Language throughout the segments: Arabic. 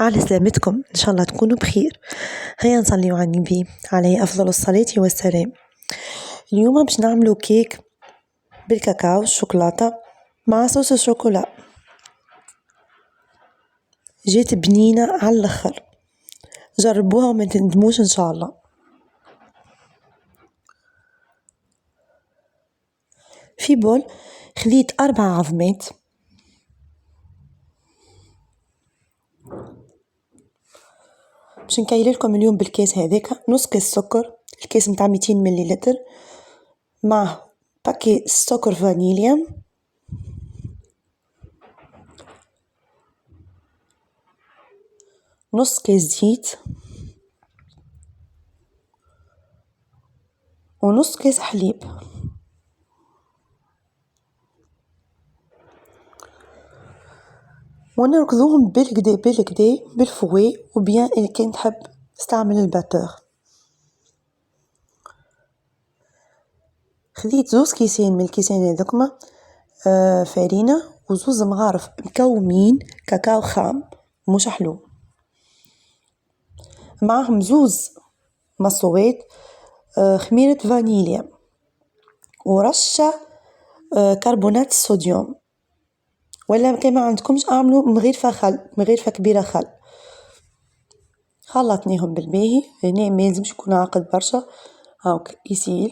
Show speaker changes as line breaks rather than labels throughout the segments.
على سلامتكم إن شاء الله تكونوا بخير. هيا نصلي على النبي عليه أفضل الصلاة والسلام. اليوم باش نعملوا كيك بالكاكاو والشوكولاتة مع صوص الشوكولا، جات بنينة على الآخر، جربوها وما تندموش إن شاء الله. في بول خذيت 4 عظمات، باش نكيل لكم اليوم بالكيس هذاك نص كيس سكر، الكيس متاع 200 مليلتر، مع باكي سكر فانيليا، نص كيس زيت، ونص كيس حليب. ونركضوهم بالكدا بالفوي، وبيان إذا كان تحب تستعمل الباتور. خذيت 2 كيسين من الكيسين هذوكما فارينة، و2 مغارف مكومين كاكاو خام مش حلو، معهم 2 مصوات خميرة فانيليا، ورشة كربونات الصوديوم، ولا كان ما عندكمش اعملوا مغرفة خل، مغرفة كبيرة خل. خلطنيهم بالباهي، هنا ما يلزمش يكون عاقد برشا، هاوك يسيل.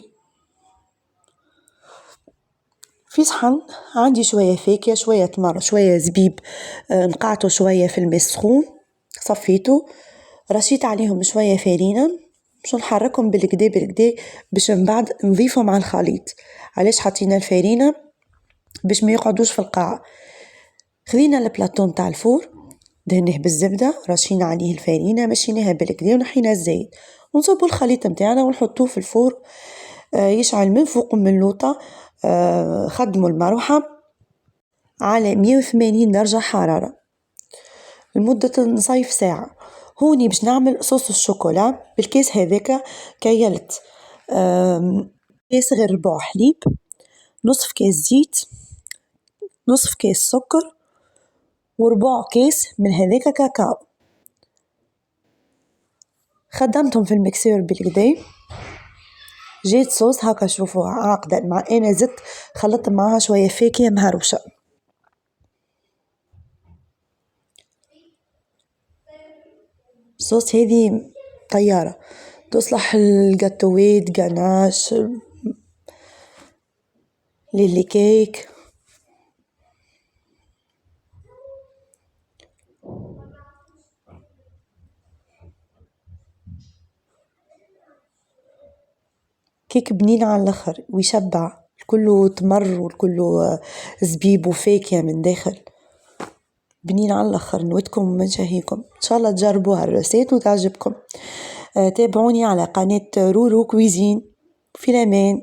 في صحن عندي شوية فاكهة، شوية تمر، شوية زبيب، نقعته شوية في الماء السخون، صفيته، رشيت عليهم شوية فارينة، باش نحركهم بالكدا باش من بعد نضيفهم على الخليط. علاش حطينا الفارينة؟ باش ما يقعدوش في القاع. خذينا البلاطو نتاع الفور، دهناه بالزبدة، رشينا عليه الفارينة، مشيناها بالكدا ونحينا الزيت، ونصبوا الخليط متاعنا ونحطوه في الفور يشعل من فوق ومن اللوطة. خدموا المروحة على 180 درجة حرارة لمدة نصيف ساعة. هوني باش نعمل صوص الشوكولا. بالكيس هذاك كيلت كيس غير ربع حليب، نصف كيس زيت، نصف كيس سكر، وربع كيس من هذاك كاكاو. خدمتهم في المكسير بالكدا، جيت صوص هكا شوفوها عاقدة، مع أنا زدت خلطت معها شوية فاكهة مهروشة. صوص هذه طيارة، تصلح الجاتوات، جاناش، ليلي كيك. كيك بنين على الآخر ويشبع، كله تمر وكله زبيب وفاكهة من داخل، بنين على الآخر. نودكم ومنشهيكم إن شاء الله تجربوها الرسائل وتعجبكم. تابعوني على قناة رورو كويزين. في الأمان.